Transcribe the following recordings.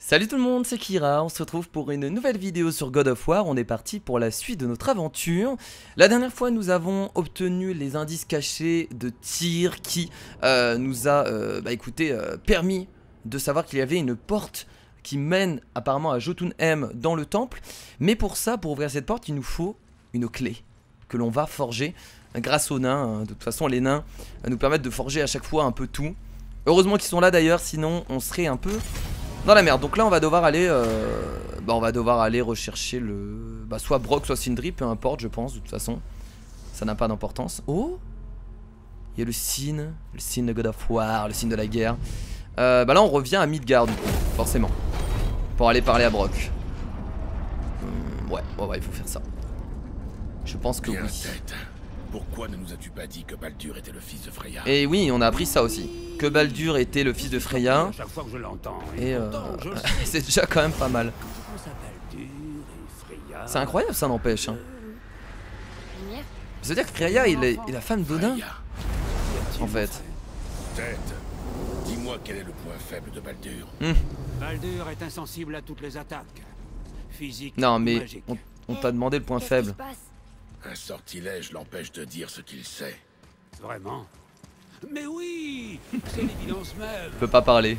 Salut tout le monde, c'est Kira, on se retrouve pour une nouvelle vidéo sur God of War. On est parti pour la suite de notre aventure. La dernière fois nous avons obtenu les indices cachés de Tyr qui nous a permis de savoir qu'il y avait une porte qui mène apparemment à Jotunheim dans le temple. Mais pour ça, pour ouvrir cette porte, il nous faut une clé que l'on va forger grâce aux nains. De toute façon les nains nous permettent de forger à chaque fois un peu tout. Heureusement qu'ils sont là d'ailleurs, sinon on serait un peu dans la merde. Donc là on va devoir aller rechercher le soit Brok soit Sindri, peu importe je pense. De toute façon ça n'a pas d'importance. Oh, il y a le signe de God of War, le signe de la guerre. Là on revient à Midgard forcément pour aller parler à Brok. Ouais il faut faire ça. Je pense que oui. Pourquoi ne nous as-tu pas dit que Baldur était le fils de Freya? Et oui, on a appris ça aussi. Que Baldur était le fils de Freya. Chaque fois que je l'entends. Et c'est déjà quand même pas mal. C'est incroyable ça n'empêche. Hein. Ça veut dire que Freya il est la femme d'Odin. En fait. Tête, dis-moi quel est le point faible de Baldur. Baldur est insensible à toutes les attaques. Physiques. Non mais magiques. on t'a demandé le point faible. Un sortilège l'empêche de dire ce qu'il sait. Vraiment? Mais oui, c'est l'évidence même. Il peut pas parler.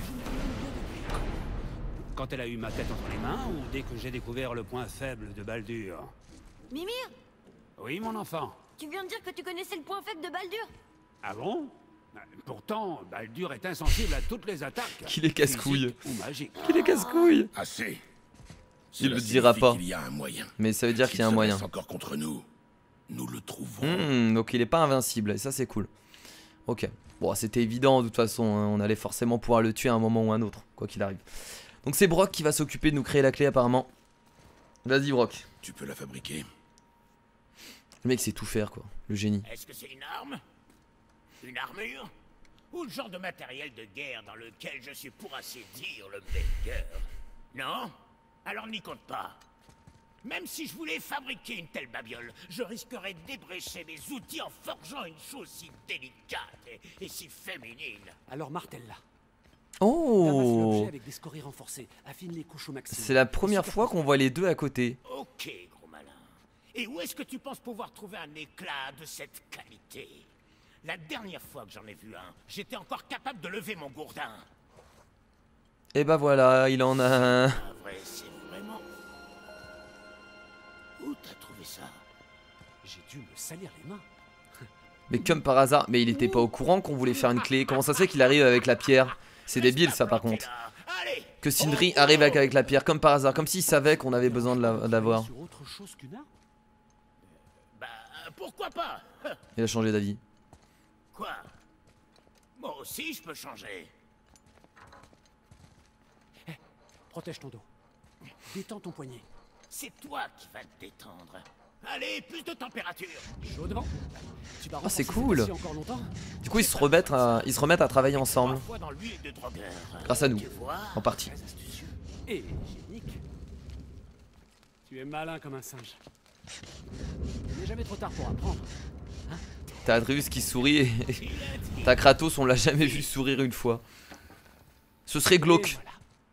Quand elle a eu ma tête entre les mains ou dès que j'ai découvert le point faible de Baldur? Mimir, Oui, mon enfant. tu viens de dire que tu connaissais le point faible de Baldur? Ah bon? Pourtant, Baldur est insensible à toutes les attaques. Qu'il est casse-couille. physiques ou magiques. Il est casse-couille. Assez. Il le Cela dira signifie pas. qu'il y a un moyen. Mais ça veut dire qu'il y a un S'il se moyen. reste encore contre nous, nous le trouverons. Donc il est pas invincible et ça c'est cool. Ok. Bon c'était évident de toute façon. Hein. On allait forcément pouvoir le tuer à un moment ou un autre. Quoi qu'il arrive. Donc c'est Brok qui va s'occuper de nous créer la clé apparemment. Vas-y Brok. Tu peux la fabriquer. Le mec sait tout faire quoi. Le génie. Est-ce que c'est une arme? Une armure? Ou le genre de matériel de guerre dans lequel je suis pour ainsi dire le meilleur? Non? Alors n'y compte pas. Même si je voulais fabriquer une telle babiole, je risquerais d'ébrécher mes outils en forgeant une chose si délicate et si féminine. Alors martèle-la. Oh. L'objet avec des scories renforcées. Affine les couches au maximum. C'est la première fois qu'on voit les deux à côté. Ok, gros malin. Et où est-ce que tu penses pouvoir trouver un éclat de cette qualité? La dernière fois que j'en ai vu un, j'étais encore capable de lever mon gourdin. Et bah voilà, il en a un. Ah vrai, c'est vraiment... Où t'as trouvé ça? J'ai dû me salir les mains. Mais comme par hasard, mais il était pas au courant qu'on voulait faire une clé. Comment ça se fait qu'il arrive avec la pierre? C'est débile ça par contre. Allez. Que Sindri arrive avec la pierre comme par hasard, comme s'il savait qu'on avait besoin de l'avoir. Sur autre chose qu'une arme. Bah, pourquoi pas? Il a changé d'avis. Quoi? Moi aussi, je peux changer. Protège ton dos. Détends ton poignet. C'est toi qui vas te détendre. Allez, plus de température. Chaud devant. Tu vas c'est renforcer cool. cette fois-ci encore longtemps. Du coup ils se remettent à travailler ensemble. Parfois dans l'huile de drogueur. Grâce à nous, Tu vois? en partie. Très astucieux. Et hygiénique. Tu es malin comme un singe. Il n'est jamais trop tard pour apprendre. T'as Atreus qui sourit et t'as Kratos, on l'a jamais vu sourire une fois. Ce serait glauque Et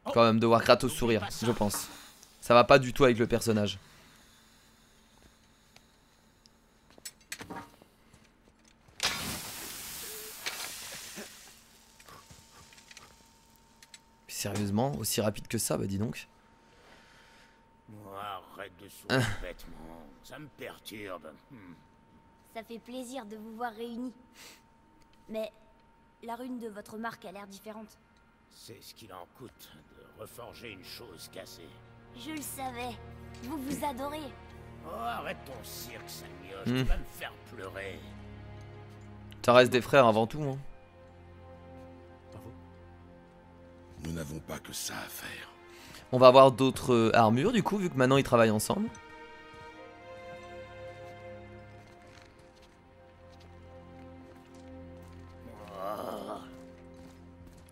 voilà. quand même de voir Kratos sourire, je pense. Ça va pas du tout avec le personnage. Sérieusement, aussi rapide que ça, bah dis donc. Arrête de sourire bêtement. Ça me perturbe. Ça fait plaisir de vous voir réunis. Mais la rune de votre marque a l'air différente. C'est ce qu'il en coûte de reforger une chose cassée. Je le savais. Vous vous adorez. Oh, arrête ton cirque, Samioche. Tu vas me faire pleurer. Ça reste des frères avant tout. Hein. Nous n'avons pas que ça à faire. On va avoir d'autres armures du coup, vu que maintenant ils travaillent ensemble.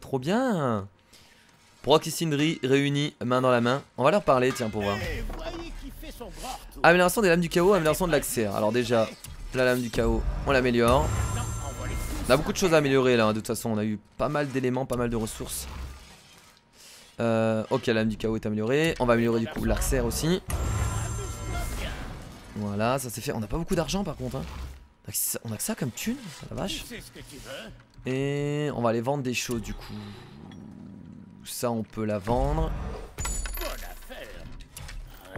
Trop bien. Brok et Sindri réunis main dans la main. On va leur parler, tiens, pour voir. Eh, voyez qui fait son grand retour. Amélioration des lames du chaos, amélioration de l'accès. Alors déjà, la lame du chaos, on l'améliore. Non, envoie-les tous. On a beaucoup de choses à améliorer là, de toute façon. On a eu pas mal d'éléments, pas mal de ressources. Ok, la lame du chaos est améliorée. On va améliorer du coup l'arcère aussi. Voilà, ça c'est fait. On n'a pas beaucoup d'argent par contre. Hein. On a que ça comme thune, la vache. Et on va aller vendre des choses du coup. Ça on peut la vendre.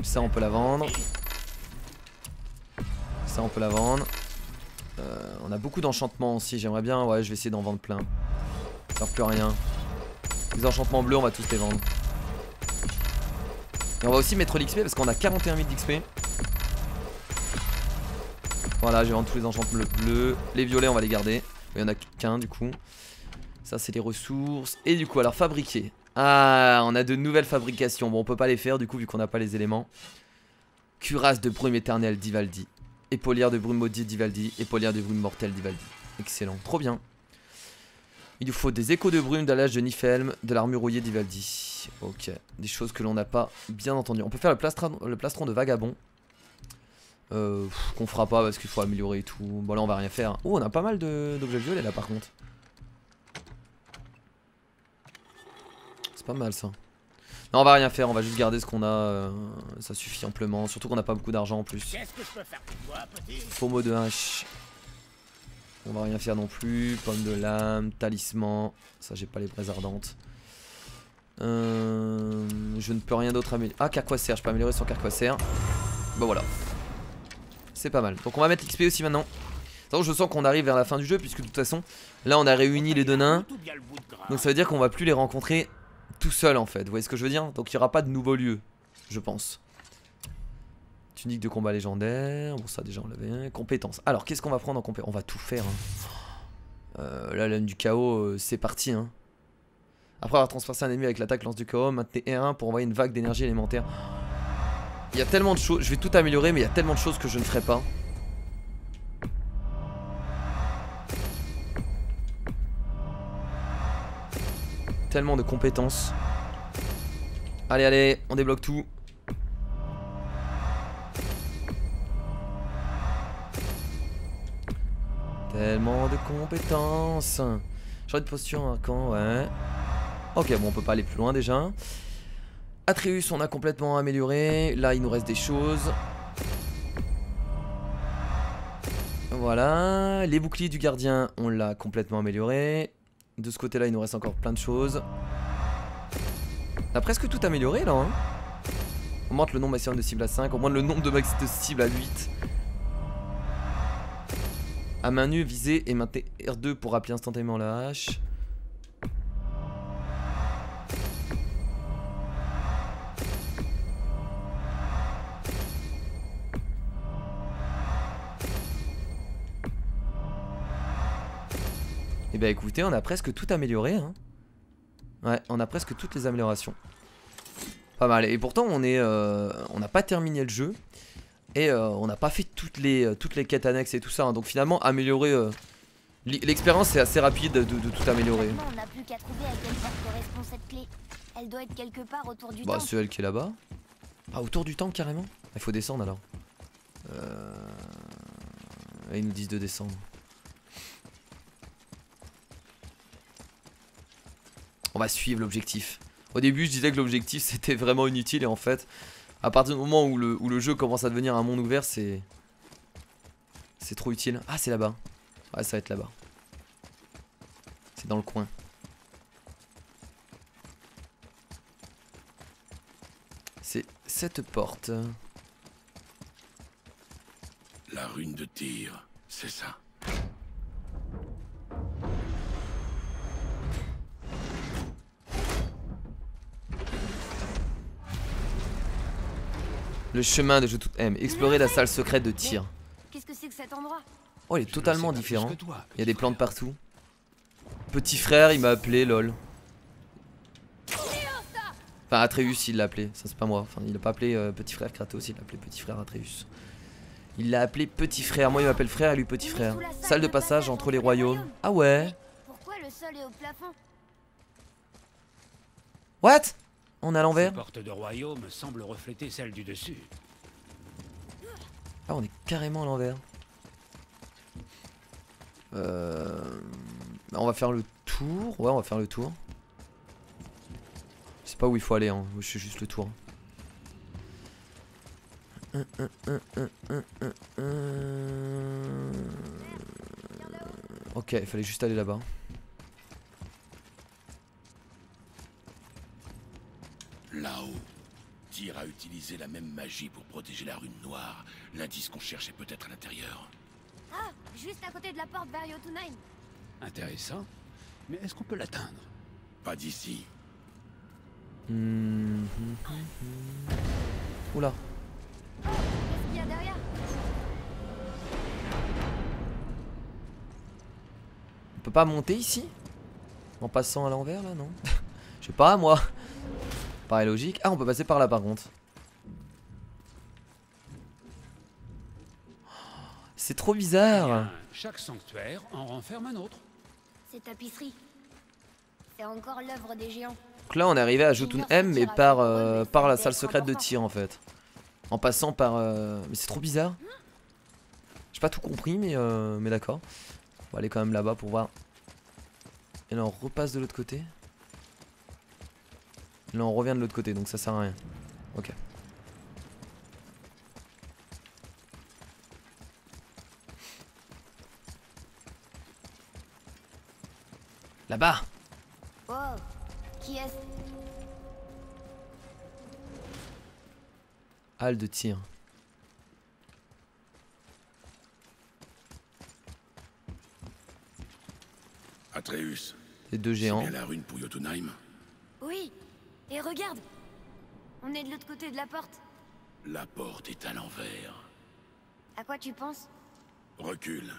Ça on peut la vendre. Ça on peut la vendre. On a beaucoup d'enchantements aussi. J'aimerais bien, ouais, je vais essayer d'en vendre plein. Ça sert plus à rien. Les enchantements bleus on va tous les vendre. Et on va aussi mettre l'XP parce qu'on a 41 000 d'XP. Voilà, je vais vendre tous les enchantements bleus. Les violets on va les garder. Il y en a qu'un du coup. Ça c'est les ressources. Et du coup alors fabriquer. Ah, on a de nouvelles fabrications. Bon on peut pas les faire du coup vu qu'on n'a pas les éléments. Cuirasse de brume éternelle d'Ivaldi. Épaulière de brume maudite d'Ivaldi. Épaulière de brume mortelle d'Ivaldi. Excellent, trop bien. Il nous faut des échos de brume d'allage de Niflheim. De l'armure rouillée d'Ivaldi. Ok, des choses que l'on n'a pas bien entendu. On peut faire le plastron de vagabond. Qu'on fera pas parce qu'il faut améliorer et tout. Bon là on va rien faire. Oh on a pas mal d'objets violets là par contre. C'est pas mal ça. Non on va rien faire, on va juste garder ce qu'on a. Ça suffit amplement. Surtout qu'on n'a pas beaucoup d'argent en plus. Qu'est-ce que je peux faire pour toi, petit? Pommeau de hache. On va rien faire non plus. Pomme de lame, talisman. Ça j'ai pas les braises ardentes. Je ne peux rien d'autre améliorer. Ah carquoisser, je peux améliorer son carquoisser. Bah voilà. C'est pas mal. Donc on va mettre l'XP aussi maintenant. Je sens qu'on arrive vers la fin du jeu puisque de toute façon là on a réuni les deux nains. Donc ça veut dire qu'on va plus les rencontrer tout seul en fait. Vous voyez ce que je veux dire? Donc il n'y aura pas de nouveaux lieux, je pense. Tunique de combat légendaire. Bon ça déjà on l'avait. Compétences. Alors qu'est-ce qu'on va prendre en compétences? On va tout faire hein. La lame du chaos c'est parti hein. Après avoir transpercé un ennemi avec l'attaque lance du chaos, maintenez R1 pour envoyer une vague d'énergie élémentaire. Il y a tellement de choses, je vais tout améliorer mais il y a tellement de choses que je ne ferai pas. Tellement de compétences. Allez allez, on débloque tout. Tellement de compétences. J'aurais de posture un camp, ouais. Ok bon on peut pas aller plus loin déjà. Atreus on a complètement amélioré. Là il nous reste des choses. Voilà. Les boucliers du gardien on l'a complètement amélioré. De ce côté là il nous reste encore plein de choses. On a presque tout amélioré là hein. On augmente le nombre maximum de cibles à 5. On augmente le nombre de max de cibles à 8. À main nue visez et maintenez R2 pour rappeler instantanément la hache. Et bah écoutez, on a presque tout amélioré hein. Ouais, on a presque toutes les améliorations. Pas mal. Et pourtant on est on n'a pas terminé le jeu. Et on n'a pas fait toutes les quêtes annexes et tout ça hein. Donc finalement améliorer l'expérience c'est assez rapide de tout améliorer. On n'a plus qu'à trouver à quelle porte correspond cette clé. Elle doit être quelque part autour du Bah temple. c'est elle qui est là-bas. Ah autour du temple carrément. Il faut descendre alors. Ils nous disent de descendre. On va suivre l'objectif. Au début je disais que l'objectif c'était vraiment inutile. Et en fait à partir du moment où le jeu commence à devenir un monde ouvert c'est trop utile. Ah c'est là-bas. Ouais ça va être là-bas. C'est dans le coin. C'est cette porte. La rune de tir, c'est ça. Le chemin de Je tout aime. Explorer la salle secrète de tir. Qu'est-ce que c'est que cet endroit? Oh il est totalement Je ne sais pas différent. plus que toi, Il y a des petit plantes frère. partout. Petit frère il m'a appelé lol. Enfin Atreus il l'a appelé. Ça c'est pas moi. Enfin il a pas appelé petit frère Kratos. Il l'a appelé petit frère Atreus. Il l'a appelé petit frère. Moi il m'appelle frère et lui petit frère. Salle de passage entre les royaumes. Ah ouais. Pourquoi le sol est au plafond? What? On est à l'envers. Cette porte de royaume semble refléter celle du dessus. Ah on est carrément à l'envers. On va faire le tour. Ouais on va faire le tour. pas où il faut aller, hein. Je fais juste le tour. Ok, il fallait juste aller là-bas. Là-haut, Tyr a utilisé la même magie pour protéger la rune noire. L'indice qu'on cherchait peut-être à l'intérieur. Ah, juste à côté de la porte vers Jotunheim. Intéressant. Mais est-ce qu'on peut l'atteindre? Pas d'ici. Oula. Qu'est-ce qu'il y a derrière? On peut pas monter ici? En passant à l'envers là, non? Je sais pas moi. Paraît logique. Ah, on peut passer par là par contre. C'est trop bizarre. Bien, chaque sanctuaire en renferme un autre. Ces tapisseries. C'est encore l'œuvre des géants. Donc là on est arrivé à Jotunheim mais par la salle secrète de Tyr en fait. En passant par... Mais c'est trop bizarre. J'ai pas tout compris mais d'accord. On va aller quand même là-bas pour voir. Et là on repasse de l'autre côté. Et là on revient de l'autre côté donc ça sert à rien. Ok. Là-bas. Oh, qui est-ce? Halle de Tyr. Atreus, Les deux c'est géants. bien la rune pour Jotunheim. Oui. Et regarde. On est de l'autre côté de la porte. La porte est à l'envers. À quoi tu penses? Recule.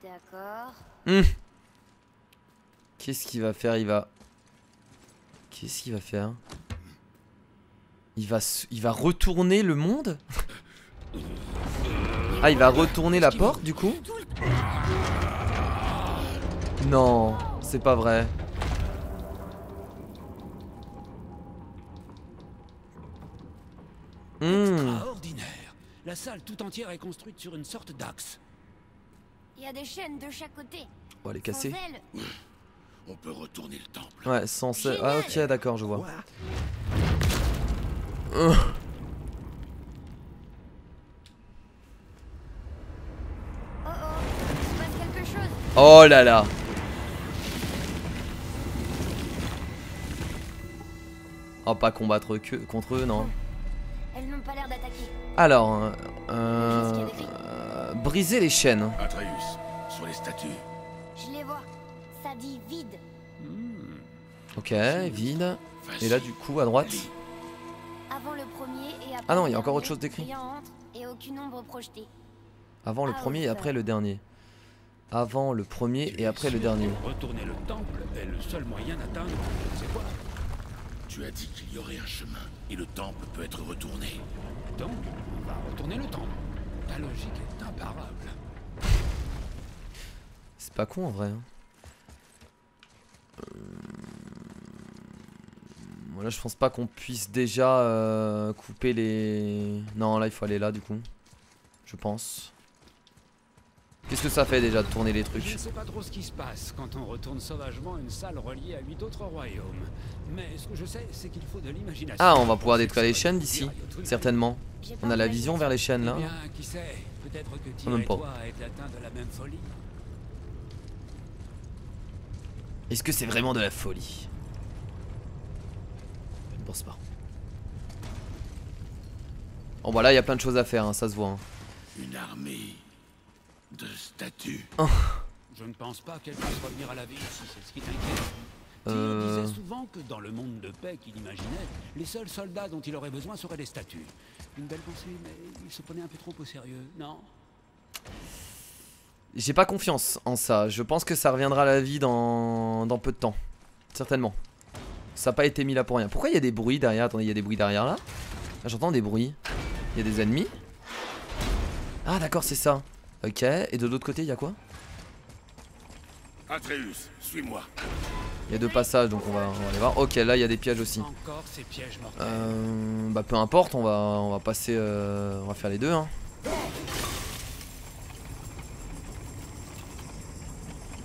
D'accord. Qu'est-ce qu'il va faire? Qu'est-ce qu'il va faire? Il va retourner le monde? Ah, il va retourner la porte du coup? Non, c'est pas vrai. Extraordinaire. La salle tout entière est construite sur une sorte d'axe. Il y a des chaînes de chaque côté. On va les Sans casser. ailes. On peut retourner le temple. Ouais, sans... Ah ok, d'accord, je vois. Oh oh, il se passe quelque chose. Oh là là. Oh, pas combattre contre eux, non. Elles n'ont pas l'air d'attaquer. Alors, briser les chaînes. Atreus, sur les statues. Je les vois. Ça dit vide. Ok, vide. Et là, du coup, à droite. Avant le premier et après Ah non, le il y a encore dernier, autre chose d'écrit. rien entre et aucune ombre projetée. Avant le premier et après le dernier. Avant le premier et après le dernier. Retourner le temple est le seul moyen d'atteindre je ne sais quoi. Tu as dit qu'il y aurait un chemin, et le temple peut être retourné. Donc, on va retourner le temple. Ta logique est imparable. C'est pas con en vrai. Hein. Voilà, je pense pas qu'on puisse déjà couper les... Non, là il faut aller là du coup. Je pense. Qu'est-ce que ça fait déjà de tourner les Je trucs? ne sais pas trop ce qui se passe quand on retourne sauvagement une salle reliée à 8 autres royaumes. Mais ce que je sais, c'est qu'il faut de l'imagination. Ah, on va pouvoir détruire les chaînes d'ici, certainement. J'ai On pas a la envie vision de- vers les chaînes Eh là. bien, qui sait, peut-être que Tyr Même et pas. toi êtes atteints de la même folie. Est-ce que c'est vraiment de la folie? Je ne pense pas. Bon bah là il y a plein de choses à faire, hein, ça se voit. Hein. Une armée de statues. Je ne pense pas qu'elle puisse revenir à la vie si c'est ce qui t'inquiète. Tyr disait souvent que dans le monde de paix qu'il imaginait, les seuls soldats dont il aurait besoin seraient des statues. Une belle pensée, mais il se prenait un peu trop au sérieux, non? J'ai pas confiance en ça. Je pense que ça reviendra à la vie dans peu de temps. Certainement. Ça n'a pas été mis là pour rien. Pourquoi il y a des bruits derrière? Attendez, il y a des bruits derrière là. Là j'entends des bruits. Il y a des ennemis. Ah d'accord, c'est ça. Ok, et de l'autre côté il y a quoi? Atreus, suis-moi. Il y a deux passages donc on va aller voir. Ok, là il y a des pièges aussi. Encore ces pièges mortels. Bah peu importe, on va passer, on va faire les deux. Hein.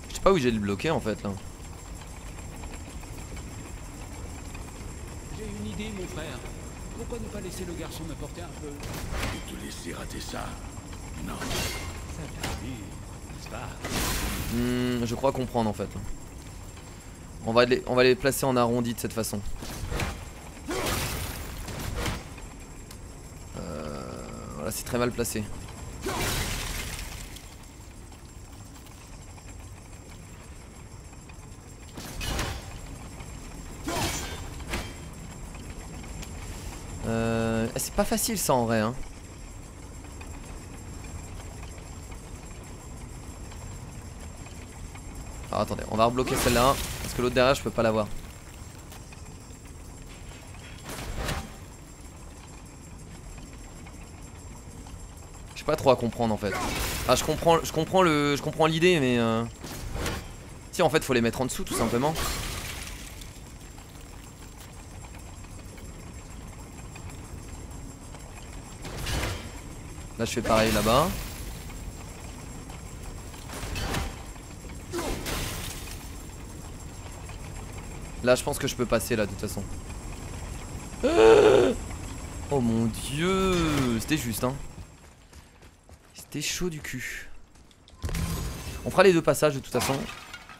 Je sais pas où j'ai le bloqué en fait là. J'ai frère. Pourquoi ne pas laisser le garçon me porter un peu? Et te laisser rater ça? Non. Ça fait dur, n'est-ce pas? Je crois comprendre en fait. On va les placer en arrondi de cette façon. Voilà, c'est très mal placé. C'est pas facile ça en vrai hein. Alors attendez, on va rebloquer celle-là parce que l'autre derrière je peux pas l'avoir. Je sais pas trop à comprendre en fait. Ah je comprends l'idée mais si en fait faut les mettre en dessous tout simplement. Là je fais pareil là-bas. Là je pense que je peux passer là de toute façon. Oh mon dieu. C'était juste hein. C'était chaud du cul. On fera les deux passages de toute façon.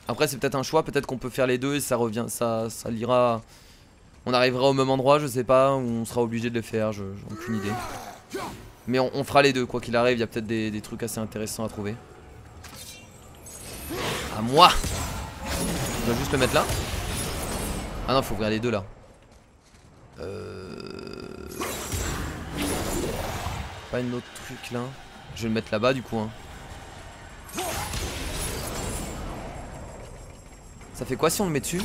Après c'est peut-être un choix. Peut-être qu'on peut faire les deux et ça revient. Ça l'ira. On arrivera au même endroit je sais pas. Ou on sera obligé de le faire. J'ai aucune idée. Mais on fera les deux, quoi qu'il arrive, il y a peut-être des trucs assez intéressants à trouver. À moi. On va juste le mettre là. Ah non, faut ouvrir les deux là. Pas une autre truc là. Je vais le mettre là-bas du coup hein. Ça fait quoi si on le met dessus?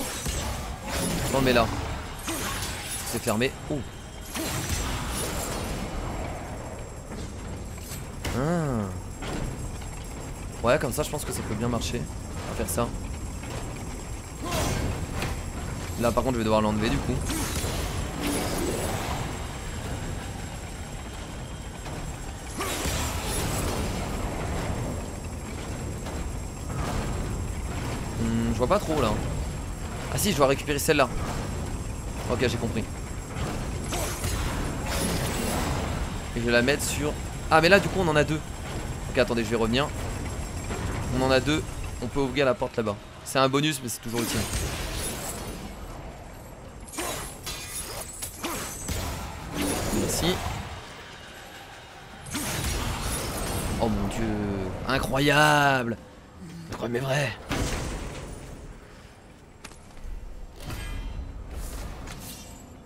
On le met là. C'est fermé. Oh. Ah. Ouais comme ça je pense que ça peut bien marcher. On va faire ça. Là par contre je vais devoir l'enlever du coup. Je vois pas trop là. Ah si je dois récupérer celle-là. Ok j'ai compris. Et je vais la mettre sur... Ah mais là du coup on en a deux. Ok attendez je vais revenir. On en a deux. On peut ouvrir la porte là-bas. C'est un bonus mais c'est toujours utile. Merci. Oh mon dieu. Incroyable. Incroyable mais vrai.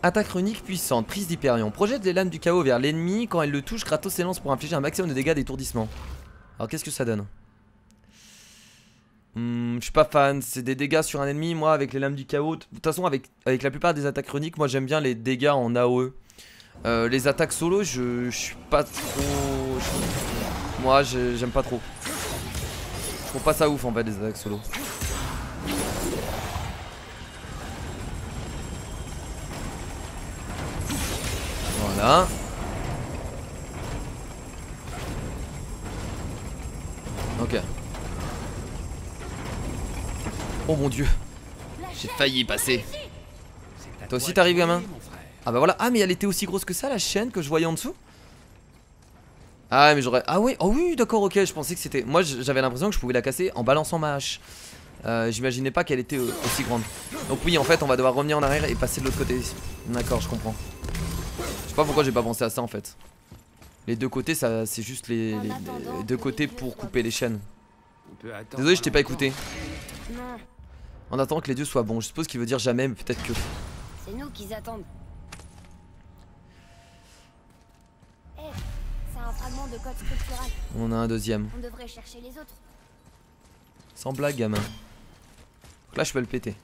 Attaque runique puissante, prise d'Hyperion. Projette les lames du chaos vers l'ennemi. Quand elle le touche, Kratos s'élance pour infliger un maximum de dégâts d'étourdissement. Alors qu'est-ce que ça donne? Je suis pas fan, c'est des dégâts sur un ennemi. Moi avec les lames du chaos, de toute façon avec la plupart des attaques runiques, moi j'aime bien les dégâts en AOE. Les attaques solo, je suis pas trop... Moi j'aime pas trop. Je trouve pas ça ouf en fait les attaques solo. Voilà. Ok. Oh mon dieu. J'ai failli y passer. Toi aussi t'arrives gamin? Ah bah voilà. Ah mais elle était aussi grosse que ça la chaîne que je voyais en dessous? Ah mais j'aurais... Ah oui, oh oui d'accord ok. Je pensais que c'était... Moi j'avais l'impression que je pouvais la casser en balançant ma hache. J'imaginais pas qu'elle était aussi grande. Donc oui en fait on va devoir revenir en arrière et passer de l'autre côté. D'accord je comprends. Je sais pas pourquoi j'ai pas pensé à ça en fait. Les deux côtés ça c'est juste les deux côtés pour couper les chaînes. Désolé je t'ai pas écouté. En attendant que les dieux soient bons. Je suppose qu'il veut dire jamais mais peut-être que... C'est nous qu'ils attendent. Eh, c'est un fragment de code scriptural. On a un deuxième. On devrait chercher les autres. Sans blague gamin. Donc là je peux le péter.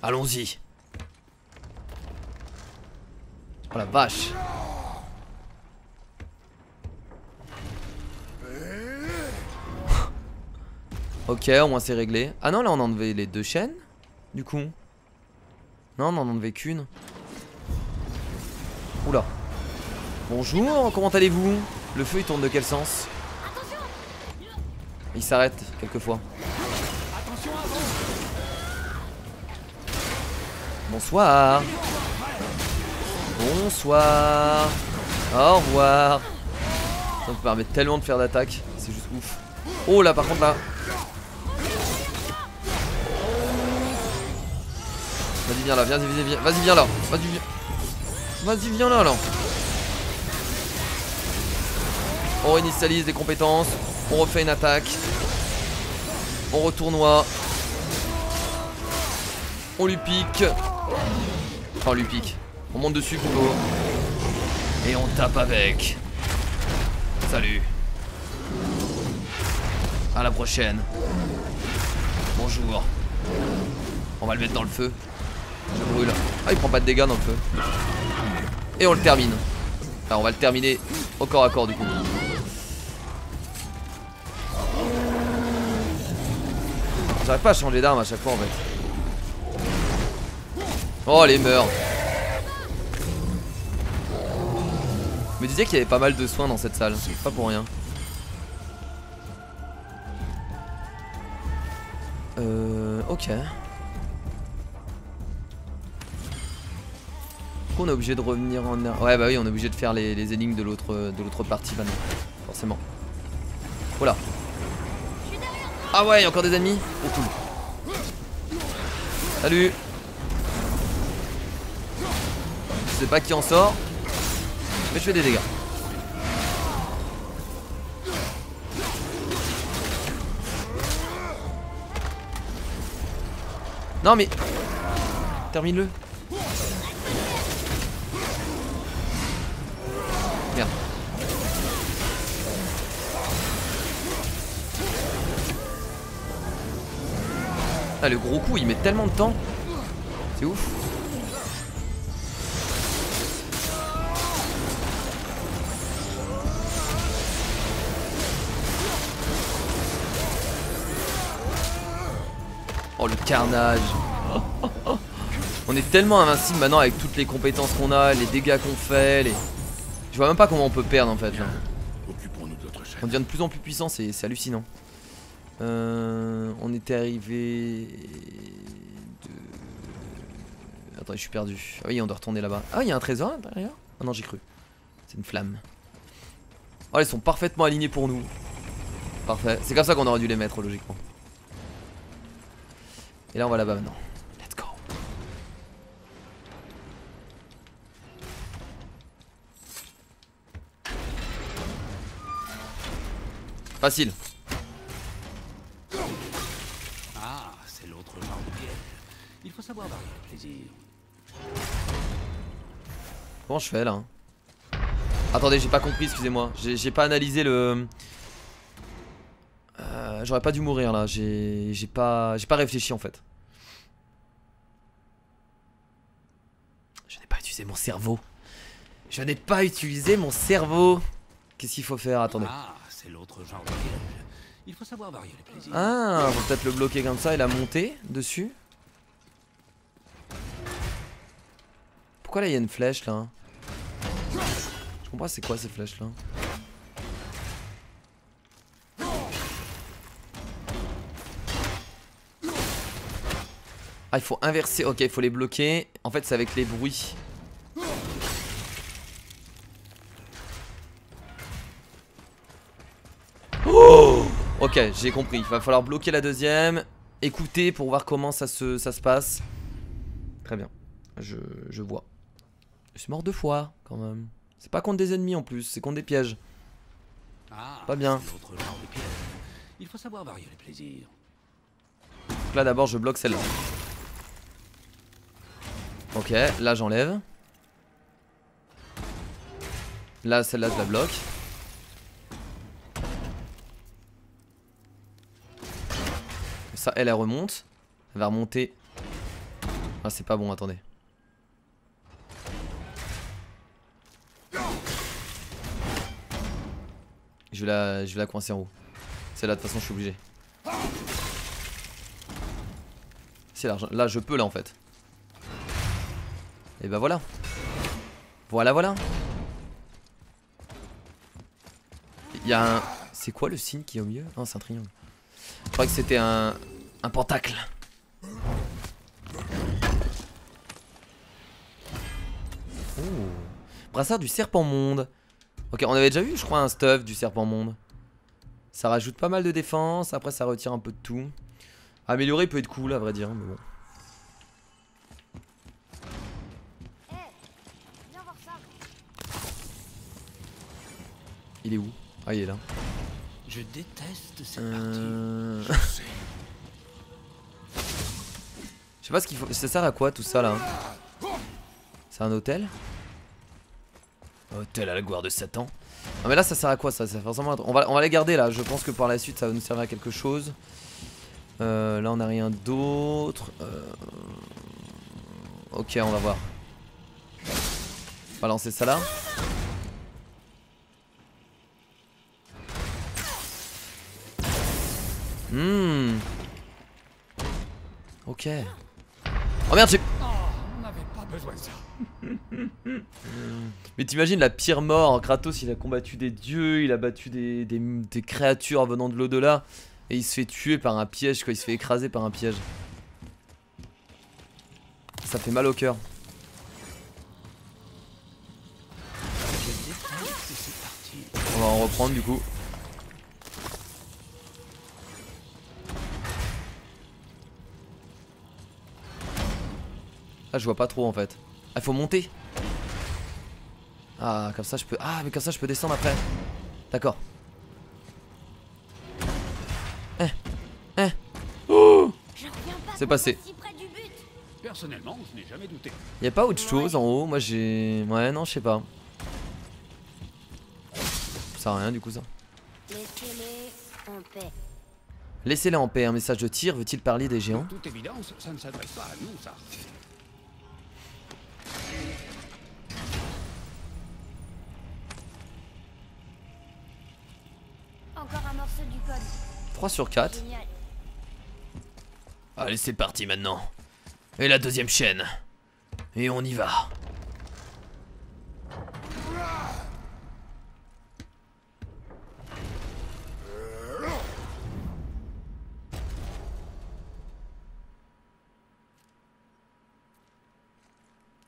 Allons-y. Oh la vache. Ok au moins c'est réglé. Ah non là on a enlevé les deux chaînes. Du coup. Non on en a enlevé qu'une. Oula. Bonjour, comment allez-vous? Le feu il tourne de quel sens? Il s'arrête quelquefois. Bonsoir. bonsoir. Au revoir. Ça me permet tellement de faire d'attaque. C'est juste ouf. Oh là par contre là. Vas-y viens là, vas-y viens là. Vas-y viens là. On réinitialise des compétences. On refait une attaque. On retournoie. On lui pique. Enfin on lui pique. On monte dessus plutôt. Et on tape avec. Salut. À la prochaine. Bonjour. On va le mettre dans le feu. Je brûle. Ah il prend pas de dégâts dans le feu. Et on le termine. Alors on va le terminer au corps à corps du coup. J'arrive pas à changer d'arme à chaque fois en fait. Oh les meurtres. Je me disais qu'il y avait pas mal de soins dans cette salle. Pas pour rien. Ok. On est obligé de revenir en... Ouais bah oui on est obligé de faire les énigmes de l'autre partie maintenant. Forcément. Voilà. Ah ouais, il y a encore des ennemis. Oh cool. Salut. Je sais pas qui en sort, mais je fais des dégâts. Non mais termine-le. Merde. Ah le gros coup il met tellement de temps. C'est ouf. Oh le carnage. On est tellement invincible maintenant avec toutes les compétences qu'on a, les dégâts qu'on fait, je vois même pas comment on peut perdre en fait là. On devient de plus en plus puissant, c'est hallucinant. On était arrivé de... Attends, je suis perdu. Ah oui, on doit retourner là-bas. Ah, il y a un trésor à l'intérieur? Ah non, j'ai cru. C'est une flamme. Oh, ils sont parfaitement alignés pour nous. Parfait. C'est comme ça qu'on aurait dû les mettre, logiquement. Et là, on va là-bas maintenant. Let's go. Facile. Ah, c'est l'autre genre de piège. Il faut savoir varier le plaisir. Comment je fais là? Attendez, j'ai pas compris, excusez-moi. J'ai pas analysé le... J'aurais pas dû mourir là. J'ai pas réfléchi en fait. Je n'ai pas utilisé mon cerveau. Je n'ai pas utilisé mon cerveau. Qu'est-ce qu'il faut faire? Attendez. Ah, c'est l'autre genre de piège. Il faut savoir varier les plaisirs. Ah, on va peut-être le bloquer comme ça et la monter dessus. Pourquoi là il y a une flèche là? Je comprends pas c'est quoi ces flèches là. Ah il faut inverser, ok il faut les bloquer. En fait c'est avec les bruits. Oh ok j'ai compris, il va falloir bloquer la deuxième. Écouter pour voir comment ça se passe. Très bien, je vois. Je suis mort 2 fois quand même. C'est pas contre des ennemis en plus, c'est contre des pièges. Ah, pas bien. L'autre genre de piège. Il faut savoir varier les plaisirs. Donc là d'abord je bloque celle-là. Ok, là j'enlève. Là celle-là je la bloque. Ça elle remonte. Elle va remonter. Ah c'est pas bon, attendez. Je vais la coincer en haut. Celle-là de toute façon je suis obligé. C'est là je peux là en fait. Et bah voilà. Voilà. Il y a un... C'est quoi le signe qui est au milieu? Non c'est un triangle. Je crois que c'était un pentacle. Oh. brassard du serpent monde. Ok, on avait déjà vu je crois un stuff du serpent monde. Ça rajoute pas mal de défense, après ça retire un peu de tout. Améliorer peut être cool à vrai dire, mais bon. Viens voir ça. Il est où? Ah il est là. Je déteste cette partie. Je sais pas ce qu'il faut. Ça sert à quoi tout ça là? C'est un hôtel? Hôtel à la gloire de Satan. Non mais là ça sert à quoi ça? Ça forcément... on va les garder là. Je pense que par la suite ça va nous servir à quelque chose. Là on a rien d'autre. Ok on va voir. On va lancer ça là. Ok. Oh merde j'ai... On n'avait pas besoin de ça. Mais t'imagines la pire mort. Kratos il a combattu des dieux. Il a battu des créatures venant de l'au-delà. Et il se fait tuer par un piège quoi. Il se fait écraser par un piège. Ça fait mal au cœur. On va en reprendre du coup. Ah je vois pas trop en fait. Ah faut monter. Ah comme ça je peux. Ah mais comme ça je peux descendre après. D'accord. Oh c'est passé. Si près du but. Personnellement, je n'ai jamais douté. Y'a pas autre chose en haut? Moi j'ai... Ouais non je sais pas. Ça sert à rien du coup ça. Laissez-les en paix. Laissez-les en paix, un message de tir veut-il parler des géants? De toute évidence, ça ne s'adresse pas à nous, ça. Encore un morceau du code. 3 sur 4. Génial. Allez c'est parti maintenant. Et la deuxième chaîne. Et on y va.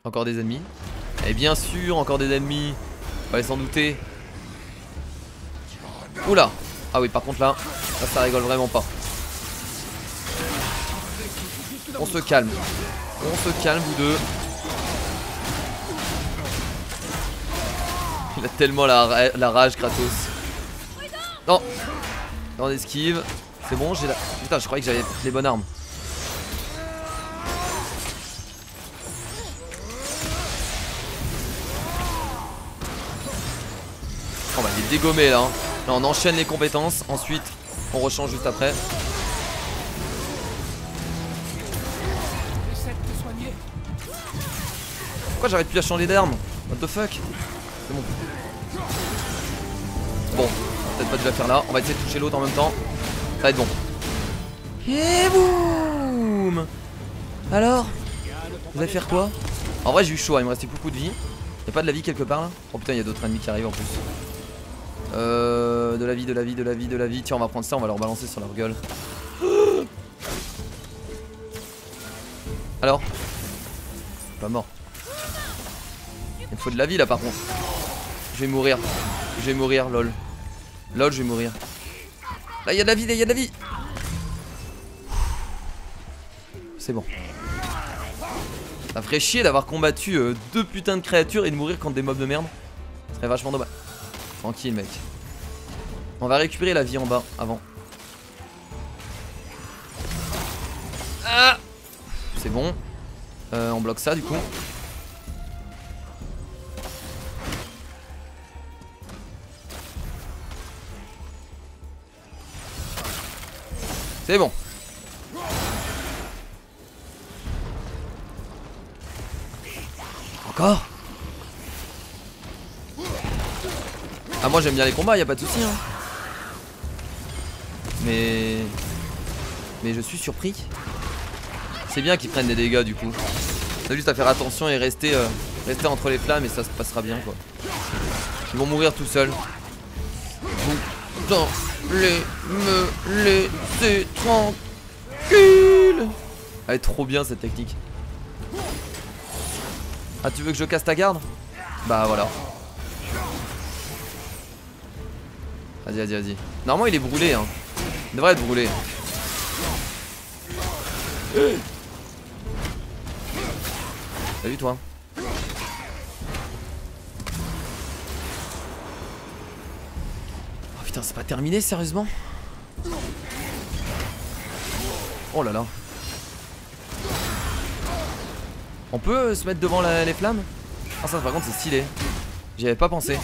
Encore des ennemis. Et bien sûr encore des ennemis. Fallait s'en douter. Oula. Ah oui par contre là ça rigole vraiment pas. On se calme. On se calme vous deux. Il a tellement la rage Kratos. Non. On esquive. C'est bon j'ai la... Putain je croyais que j'avais les bonnes armes. Oh bah il est dégommé là, hein. Là on enchaîne les compétences. Ensuite on rechange juste après. Pourquoi j'arrête plus à changer d'arme? What the fuck? C'est bon. Bon, on va peut-être pas déjà faire là. On va essayer de toucher l'autre en même temps. Ça va être bon. Et boum. Alors vous allez faire quoi? En vrai j'ai eu chaud, il me restait beaucoup de vie. Y'a pas de la vie quelque part là? Oh putain y'a d'autres ennemis qui arrivent en plus. De la vie, de la vie, de la vie, de la vie. Tiens on va prendre ça, on va leur balancer sur leur gueule. Alors? Pas mort. Il me faut de la vie là par contre. Je vais mourir. Je vais mourir lol. Lol je vais mourir. Là y'a de la vie, là y'a de la vie. C'est bon. Ça ferait chier d'avoir combattu deux putains de créatures et de mourir contre des mobs de merde. Ça serait vachement dommage. Tranquille mec. On va récupérer la vie en bas avant. Ah, c'est bon. On bloque ça du coup. C'est bon. Encore. Ah moi j'aime bien les combats, y a pas de souci hein. Mais je suis surpris. C'est bien qu'ils prennent des dégâts du coup. T'as juste à faire attention et rester entre les flammes et ça se passera bien quoi. Ils vont mourir tout seuls. Vous allez me laisser tranquille. Elle est trop bien cette technique. Ah tu veux que je casse ta garde? Bah voilà. Vas-y, vas-y, vas-y. Normalement il est brûlé hein. Il devrait être brûlé. T'as vu toi? Oh putain, c'est pas terminé sérieusement? Oh là là. On peut se mettre devant les flammes? Ah ça par contre c'est stylé. J'y avais pas pensé.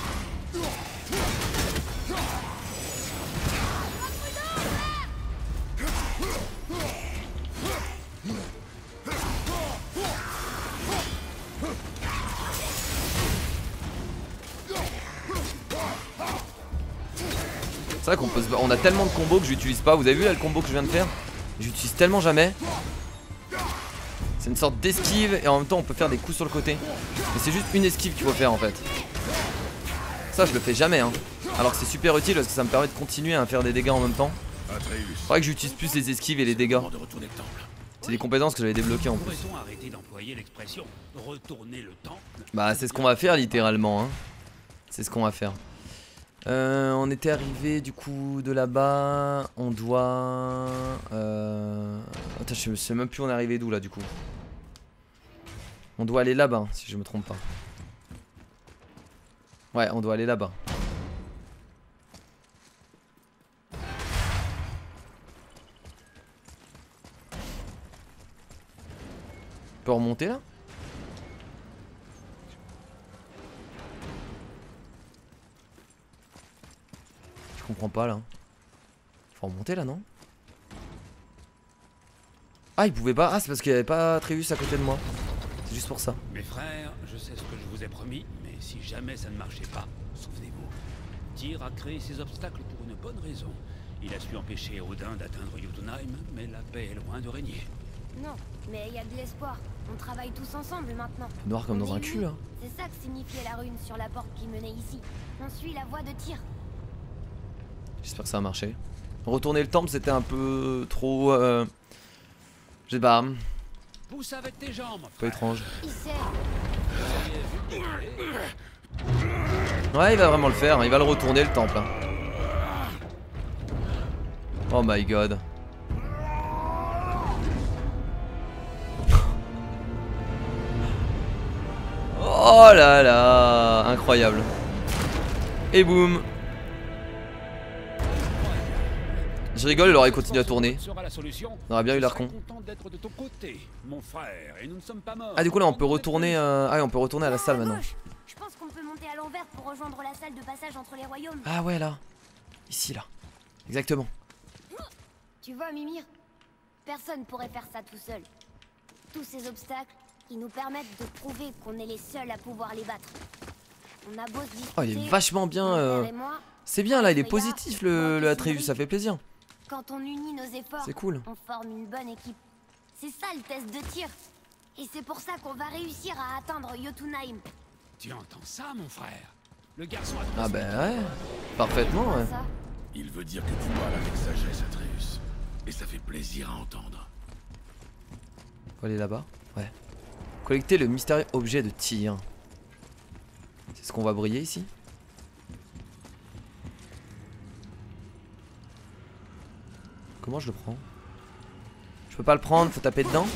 C'est vrai qu'on peut on a tellement de combos que j'utilise pas. Vous avez vu là le combo que je viens de faire? J'utilise tellement jamais. C'est une sorte d'esquive et en même temps on peut faire des coups sur le côté. Mais c'est juste une esquive qu'il faut faire en fait. Ça je le fais jamais hein. Alors que c'est super utile parce que ça me permet de continuer à faire des dégâts en même temps. Faudrait que j'utilise plus les esquives et les dégâts. C'est des compétences que j'avais débloquées en plus. Bah c'est ce qu'on va faire littéralement hein. C'est ce qu'on va faire. On était arrivé du coup de là-bas. On doit... Attends, je sais même plus on est arrivé d'où là du coup. On doit aller là-bas si je me trompe pas. Ouais, on doit aller là-bas. On peut remonter là? Je comprends pas là. Faut remonter là non? Ah il pouvait pas. Ah c'est parce qu'il n'y avait pas Atreus à côté de moi. C'est juste pour ça. Mes frères, je sais ce que je vous ai promis, mais si jamais ça ne marchait pas, souvenez-vous. Tyr a créé ces obstacles pour une bonne raison. Il a su empêcher Odin d'atteindre Jotunheim, mais la paix est loin de régner. Non, mais il y a de l'espoir. On travaille tous ensemble maintenant. Noir comme On dans un est cul unis. là. C'est ça que signifiait la rune sur la porte qui menait ici. On suit la voie de Tyr. J'espère que ça a marché. Retourner le temple c'était un peu trop... Je sais pas. Pousse avec tes jambes. Pas étrange. Il sait. Ouais il va vraiment le faire, il va le retourner le temple. Oh my god. Oh là là, incroyable. Et boum. Je rigole, il aurait continué à tourner. On aurait bien eu l'air con. Ah du coup là on peut retourner ah on peut retourner à la salle maintenant. Je pense qu'on peut monter à l'envers pour rejoindre la salle de passage entre les royaumes. Ah ouais là. Ici là. Exactement. Tu vois Mimir, personne pourrait faire ça tout seul. Tous ces obstacles, ils nous permettent de prouver qu'on est les seuls à pouvoir les battre. On a beau se disputer, Oh il est vachement bien mon frère et moi, c'est bien là, il est regarde, positif moi, le je Atreus, suis ça fait plaisir. Quand on unit nos efforts, C'est cool. on forme une bonne équipe. C'est ça le test de tir. Et c'est pour ça qu'on va réussir à atteindre Jotunheim. Tu entends ça, mon frère? Le garçon a Ah bah ouais. Parfaitement ouais. Ça, Il veut dire que tu parles avec sagesse, Atreus. Et ça fait plaisir à entendre. Faut aller là-bas. Ouais. Collecter le mystérieux objet de tir. C'est ce qu'on va briller ici. Comment je le prends? Je peux pas le prendre, faut taper dedans.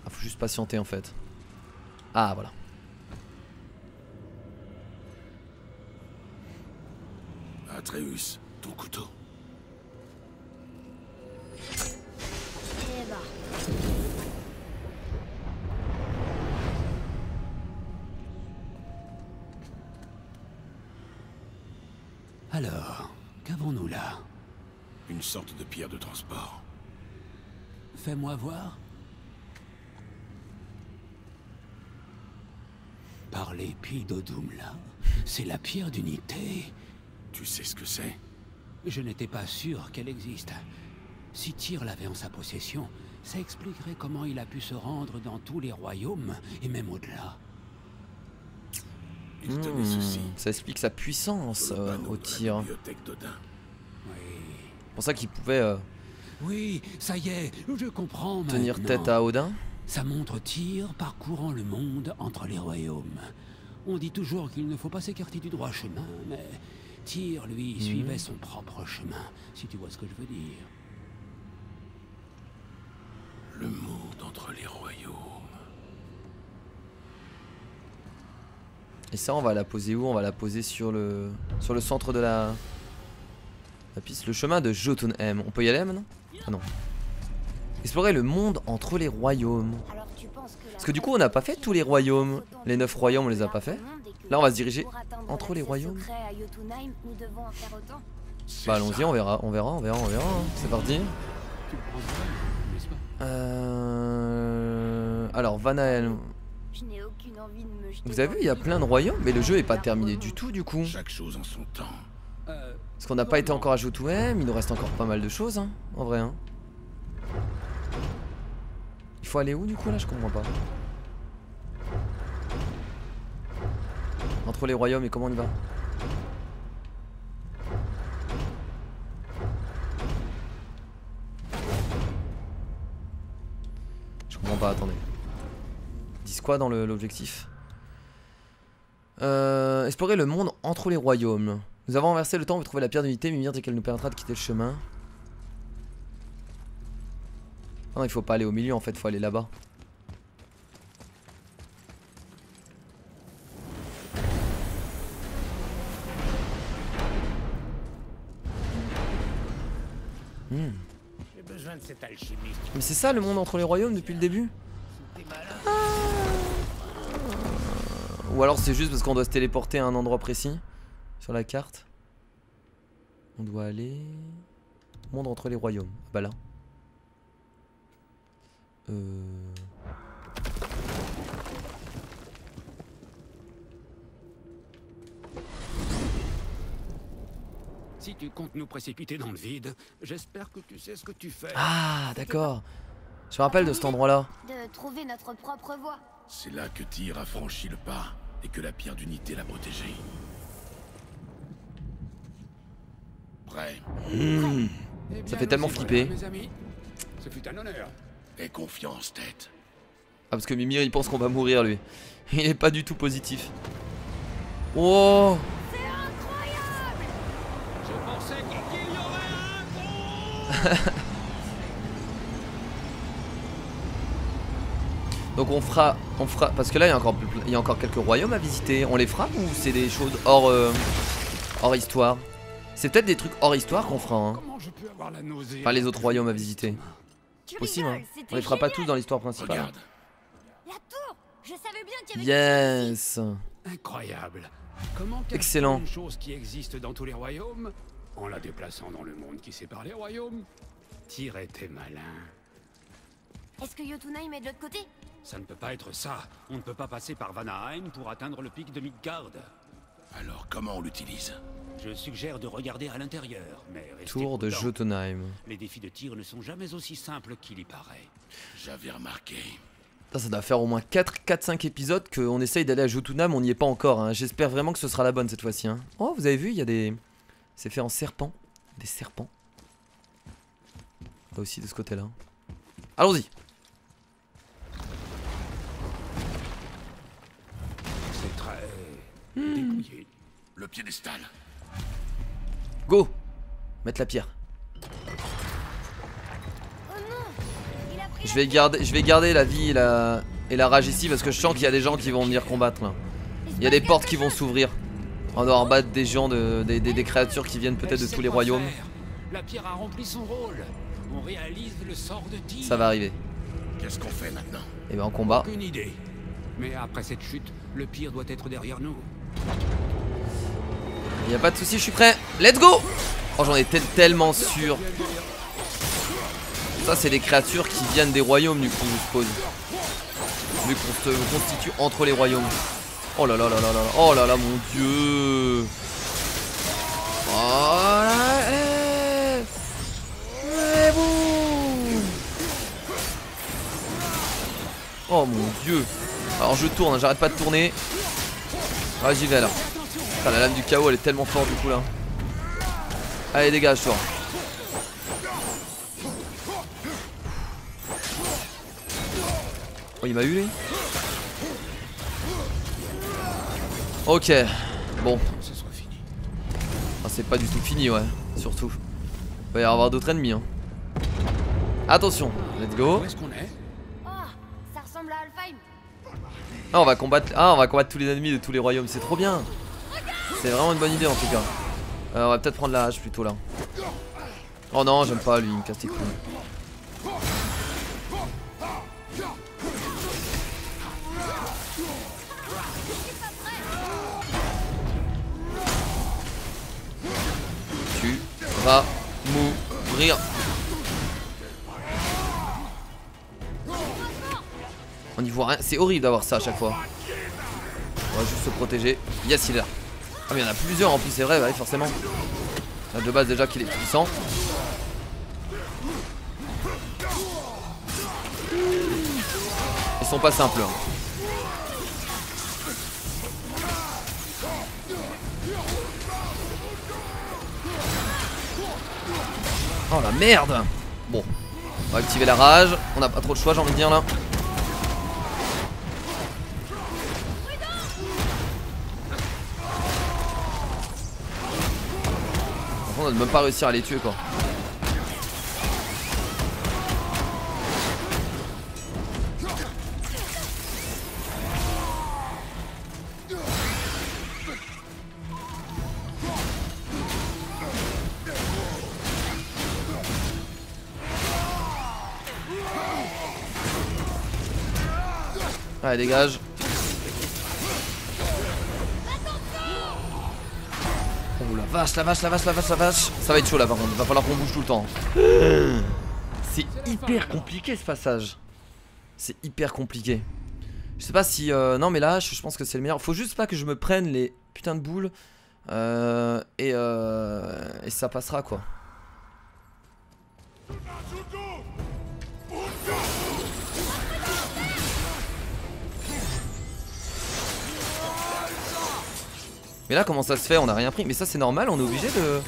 Ah, faut juste patienter en fait. Ah voilà. Atreus, ton couteau. eh bah. Alors, qu'avons-nous là? Une sorte de pierre de transport. Fais-moi voir. Par l'épée d'Odum là, c'est la pierre d'unité. Tu sais ce que c'est? Je n'étais pas sûr qu'elle existe. Si Tyr l'avait en sa possession, ça expliquerait comment il a pu se rendre dans tous les royaumes, et même au-delà. Il tenait ceci. Ça explique sa puissance Dans le panneau au de la tir. bibliothèque d'Odin. Oui. C'est pour ça qu'il pouvait Oui, ça y est, je comprends tenir maintenant. tête à Odin. Ça montre Tyr parcourant le monde entre les royaumes. On dit toujours qu'il ne faut pas s'écarter du droit chemin, mais Tyr, lui, suivait son propre chemin, si tu vois ce que je veux dire. Le monde entre les royaumes. Et ça, on va la poser où? On va la poser sur le centre de la piste. Le chemin de Jotunheim. On peut y aller maintenant? Ah non. Explorer le monde entre les royaumes. Alors tu penses que Parce que du coup, on n'a pas fait tous les royaumes. Les 9 royaumes, on les a pas fait. Là, on va se diriger entre les royaumes. Bah allons-y, on verra. Hein. C'est parti. Tu le prends bien, n'est-ce pas? Alors, Vanaheim. Je n'ai aucune envie de me jeter Vous avez vu, il y a plein de royaumes, mais le jeu est pas terminé du tout, du coup. Chaque chose en son temps. Parce qu'on n'a pas été encore à Jotunheim, il nous reste encore pas mal de choses, hein, en vrai. Hein. Il faut aller où, du coup, là? Je comprends pas. Entre les royaumes, et comment on y va? Je comprends pas, attendez. Ils disent quoi dans l'objectif? Explorer le monde entre les royaumes. Nous avons inversé le temps pour trouver la pierre d'unité. Mimir dit qu'elle nous permettra de quitter le chemin. Ah non, il faut pas aller au milieu en fait, il faut aller là-bas. J'ai besoin de cet alchimiste. Mais c'est ça le monde entre les royaumes depuis le début? Ou alors c'est juste parce qu'on doit se téléporter à un endroit précis sur la carte. On doit aller... Monde entre les royaumes. Bah là. Si tu comptes nous précipiter dans le vide, j'espère que tu sais ce que tu fais. Ah d'accord. Je me rappelle de cet endroit là. de trouver notre propre voie. C'est là que Tyr a franchi le pas et que la pierre d'unité l'a protégé. Prêt? Eh bien, Ça fait tellement nous y flipper. voilà, mes amis. Ce fut un honneur. Aie confiance, tête. Ah parce que Mimir il pense qu'on va mourir lui. Il est pas du tout positif. Oh. Je pensais qu'il y aurait un gros. Donc on fera parce que là il y a encore quelques royaumes à visiter. On les fera ou c'est des choses hors histoire? C'est peut-être des trucs hors histoire qu'on fera. Hein. Comment je peux avoir la nausée? Pas les autres royaumes à visiter. Tu Possible. Hein. rigoles, c'était On les fera pas génial. tous dans l'histoire principale. Regarde. La tour. Je savais bien qu'il y avait Yes. Incroyable. Comment cacher Excellent. une chose qui existe dans tous les royaumes en la déplaçant dans le monde qui sépare les royaumes? Tyr était malin. Est-ce que Jotunheim est de l'autre côté? Ça ne peut pas être ça. On ne peut pas passer par Vanaheim pour atteindre le pic de Midgard. Alors comment on l'utilise? Je suggère de regarder à l'intérieur, mais restez Tour de prudent. Jotunheim. Les défis de Tyr ne sont jamais aussi simples qu'il y paraît. J'avais remarqué. Ça doit faire au moins 4-5 épisodes qu'on essaye d'aller à Jotunheim, on n'y est pas encore. Hein. J'espère vraiment que ce sera la bonne cette fois-ci. Hein. Oh, vous avez vu, il y a des... C'est fait en serpent. Des serpents. Là aussi de ce côté-là. Allons-y. C'est très dépouillé. Le piédestal. Go. Mettre la pierre. Oh non. Il a pris Je vais garder la vie et la rage ici parce que je sens qu'il y a des gens qui vont venir combattre là. Il y a des portes qui vont s'ouvrir. On doit rebattre des gens, des créatures qui viennent peut-être de tous les royaumes. La pierre a rempli son rôle. On réalise le sort de Tyr. Ça va arriver. Qu'est-ce qu'on fait maintenant? Et ben en combat. Aucune idée. Mais après cette chute, le pire doit être derrière nous. Y a pas de souci, je suis prêt. Let's go. Oh j'en étais tellement sûr. Ça c'est des créatures qui viennent des royaumes du coup je suppose. Vu qu'on se constitue entre les royaumes. Oh là là là là là. Oh là là mon dieu. Oh là, oh mon dieu. Alors je tourne, hein, j'arrête pas de tourner. Ah j'y vais là. Putain, la lame du chaos elle est tellement forte du coup là. Allez dégage toi. Oh il m'a eu lui. Ok. Bon. Ce soit fini. Ah, c'est pas du tout fini ouais. Surtout. Il va y avoir d'autres ennemis hein. Attention. Let's go. Où est-ce qu'on est? Oh, ça ressemble à Alfheim. Ah on va combattre tous les ennemis de tous les royaumes. C'est trop bien. C'est vraiment une bonne idée en tout cas. On va peut-être prendre la hache plutôt là. Oh non j'aime pas lui, il me casse les couilles. Tu vas mourir. On y voit rien, c'est horrible d'avoir ça à chaque fois. On va juste se protéger. Yes il est là. Ah mais il y en a plusieurs en plus c'est vrai, bah oui forcément. Là de base déjà qu'il est puissant. Ils sont pas simples hein. Oh la merde. Bon, on va activer la rage. On n'a pas trop de choix j'ai envie de dire là. On va même pas réussir à les tuer quoi. Allez dégage. Oh la vache, la vache, la vache, la vache, la vache. Ça va être chaud là par contre, il va falloir qu'on bouge tout le temps. C'est hyper compliqué ce passage. C'est hyper compliqué. Je sais pas si... non mais là je pense que c'est le meilleur. Faut juste pas que je me prenne les putains de boules. Et ça passera quoi. Mais là comment ça se fait? On a rien pris. Mais ça c'est normal, on est obligé de...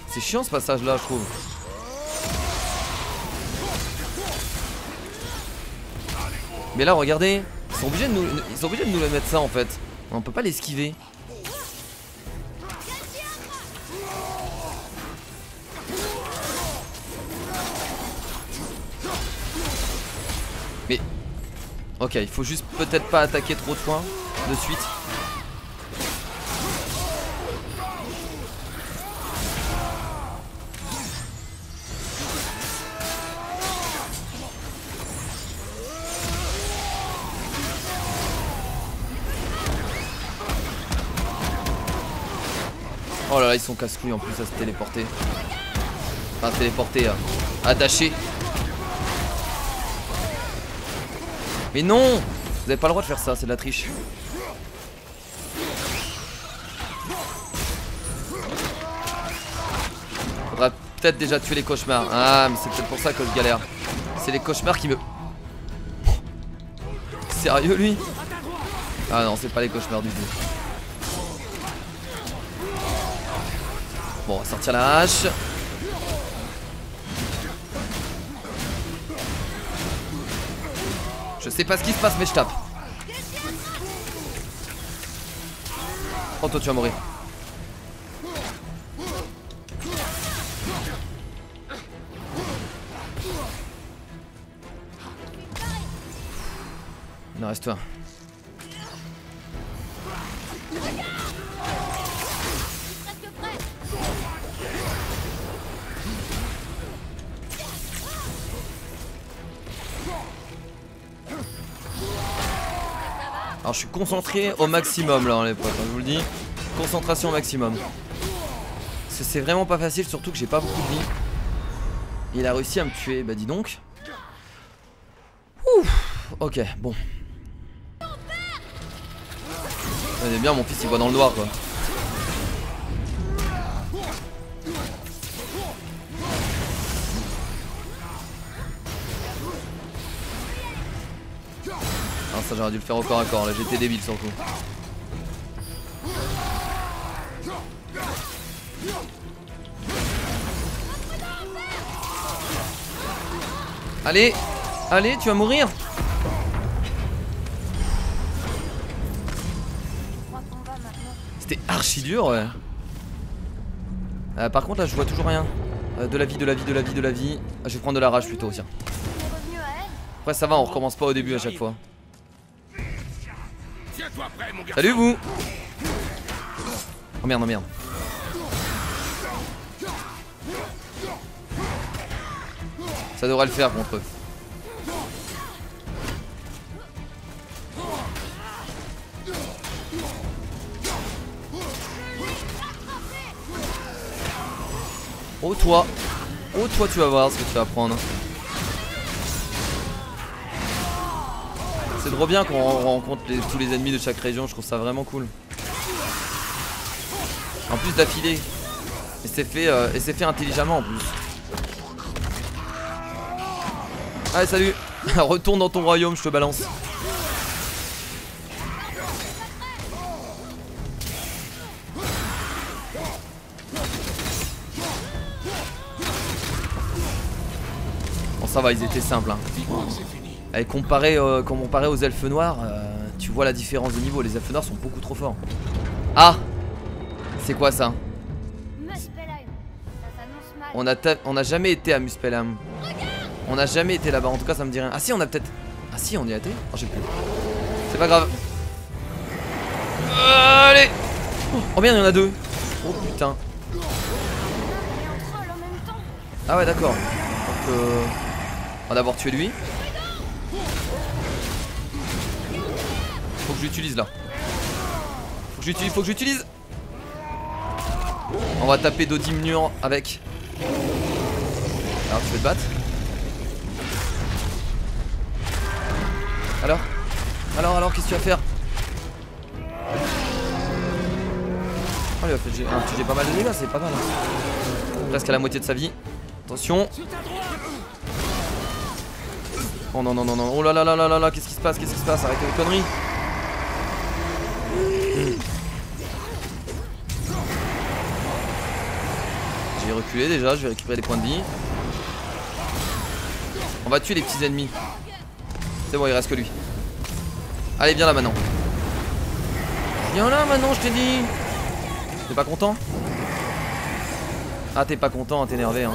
C'est chiant ce passage là je trouve. Mais là regardez, ils sont obligés de nous le mettre ça en fait. On peut pas l'esquiver. Mais ok, il faut juste peut-être pas attaquer trop de fois de suite. Oh là là, ils sont casse-couilles en plus à se téléporter. Enfin, téléporter, attacher. Mais non! Vous avez pas le droit de faire ça, c'est de la triche. Faudra peut-être déjà tuer les cauchemars. Ah, mais c'est peut-être pour ça que je galère. C'est les cauchemars qui me... Sérieux lui? Ah non, c'est pas les cauchemars du tout. Bon, on va sortir la hache. Je sais pas ce qui se passe mais je tape. Oh toi tu vas mourir. Il en reste un. Alors je suis concentré au maximum là les potes, je vous le dis. Concentration au maximum. Parce que c'est vraiment pas facile, surtout que j'ai pas beaucoup de vie. Il a réussi à me tuer, bah dis donc. Ouf. Ok, bon. C'est bien, mon fils il voit dans le noir quoi. Ah, ça j'aurais dû le faire au corps à corps, là j'étais débile surtout. Allez, allez, tu vas mourir. C'était archi dur, ouais. Par contre là je vois toujours rien. De la vie, de la vie, de la vie, de la vie. Je vais prendre de la rage plutôt, tiens. Après ça va, on recommence pas au début à chaque fois. Salut vous. Oh merde, oh merde. Ça devrait le faire contre eux. Oh toi tu vas voir ce que tu vas prendre. C'est trop bien qu'on rencontre tous les ennemis de chaque région, je trouve ça vraiment cool. En plus d'affilée. Et c'est fait intelligemment en plus. Allez salut. Retourne dans ton royaume, je te balance. Bon ça va, ils étaient simples hein. Et comparé aux elfes noirs, tu vois la différence de niveau. Les elfes noirs sont beaucoup trop forts. Ah, c'est quoi ça? On a jamais été à Muspelheim. On a jamais été là-bas, en tout cas ça me dit rien. Ah si on a peut-être... Ah si on y a été. Oh j'ai plus. C'est pas grave. Allez. Oh merde il y en a deux. Oh putain. Ah ouais d'accord. Donc on va d'abord tuer lui. Faut que je l'utilise là. Faut que j'utilise. On va taper Dodymnur avec. Alors tu veux te battre? Alors qu'est-ce que tu vas faire? Oh il a fait j'ai pas mal de dégâts, c'est pas mal hein. Presque à la moitié de sa vie. Attention. Oh non non non non. Oh là là là là là là. Qu'est-ce qui se passe? Qu'est-ce qui se passe? Arrêtez les conneries. J'ai reculé déjà, je vais récupérer des points de vie. On va tuer les petits ennemis. C'est bon, il reste que lui. Allez, viens là maintenant. Viens là maintenant, je t'ai dit. T'es pas content? Ah, t'es pas content, t'es énervé hein.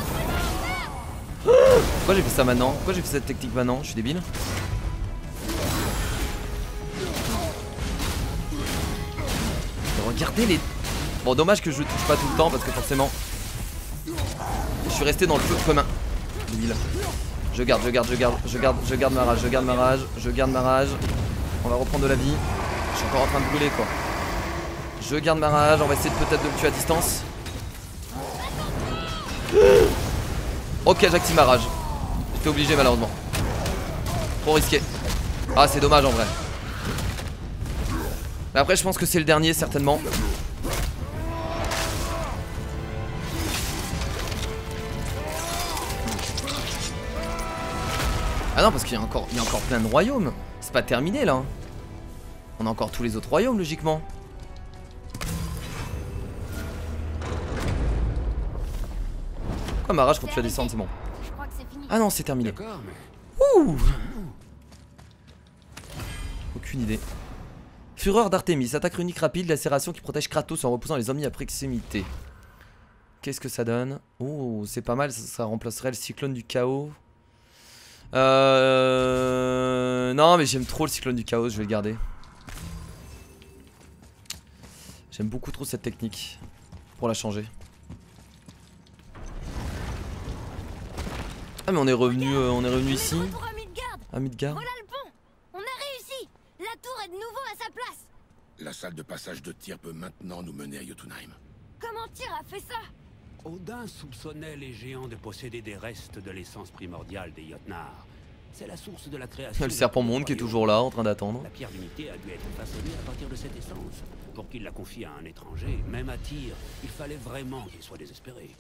Pourquoi j'ai fait ça maintenant? Pourquoi j'ai fait cette technique maintenant? Je suis débile. Regardez les... Bon, dommage que je touche pas tout le temps parce que forcément je suis resté dans le feu commun. Débile. Je garde ma rage. On va reprendre de la vie. Je suis encore en train de brûler quoi. Je garde ma rage, on va essayer peut-être de le tuer à distance. Ok, j'active ma rage. J'étais obligé malheureusement. Trop risqué. Ah c'est dommage en vrai. Mais après je pense que c'est le dernier certainement. Ah non parce qu'il y a encore plein de royaumes. C'est pas terminé là. On a encore tous les autres royaumes logiquement. Quoi ma rage quand tu vas descendre c'est bon. Ah non c'est terminé. Ouh. Aucune idée. Fureur d'Artémis, attaque runique rapide, lacération qui protège Kratos en repoussant les ennemis à proximité. Qu'est-ce que ça donne? Oh c'est pas mal, ça remplacerait le cyclone du chaos. Non mais j'aime trop le cyclone du chaos, je vais le garder. J'aime beaucoup trop cette technique. Pour la changer. Ah mais on est revenu ici. À Midgard. Voilà le pont. On a réussi. La tour est de nouveau à sa place. La salle de passage de Tyr peut maintenant nous mener à Jotunheim. Comment Tyr a fait ça? Odin soupçonnait les géants de posséder des restes de l'essence primordiale des Jotnar. C'est la source de la création. Le serpent monde qui est toujours là en train d'attendre. La pierre d'unité a dû être façonnée à partir de cette essence. Pour qu'il la confie à un étranger, même à Tyr, il fallait vraiment qu'il soit désespéré.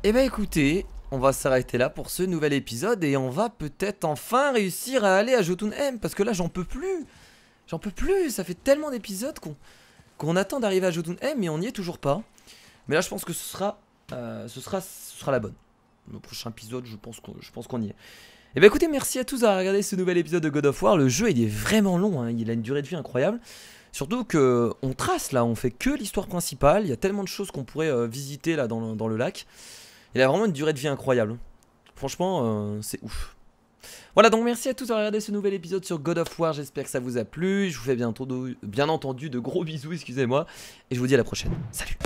Et bah écoutez, on va s'arrêter là pour ce nouvel épisode et on va peut-être enfin réussir à aller à Jotunheim parce que là j'en peux plus. J'en peux plus, ça fait tellement d'épisodes qu'on attend d'arriver à Jotunheim mais on n'y est toujours pas. Mais là je pense que ce sera ce sera la bonne. Le prochain épisode, je pense qu'on y est. Et bah écoutez, merci à tous d'avoir regardé ce nouvel épisode de God of War. Le jeu il est vraiment long, hein, il a une durée de vie incroyable. Surtout que on trace là, on fait que l'histoire principale. Il y a tellement de choses qu'on pourrait visiter là dans le lac. Il a vraiment une durée de vie incroyable. Franchement, c'est ouf. Voilà, donc merci à tous d'avoir regardé ce nouvel épisode sur God of War. J'espère que ça vous a plu. Je vous fais bien entendu de gros bisous, excusez-moi. Et je vous dis à la prochaine. Salut!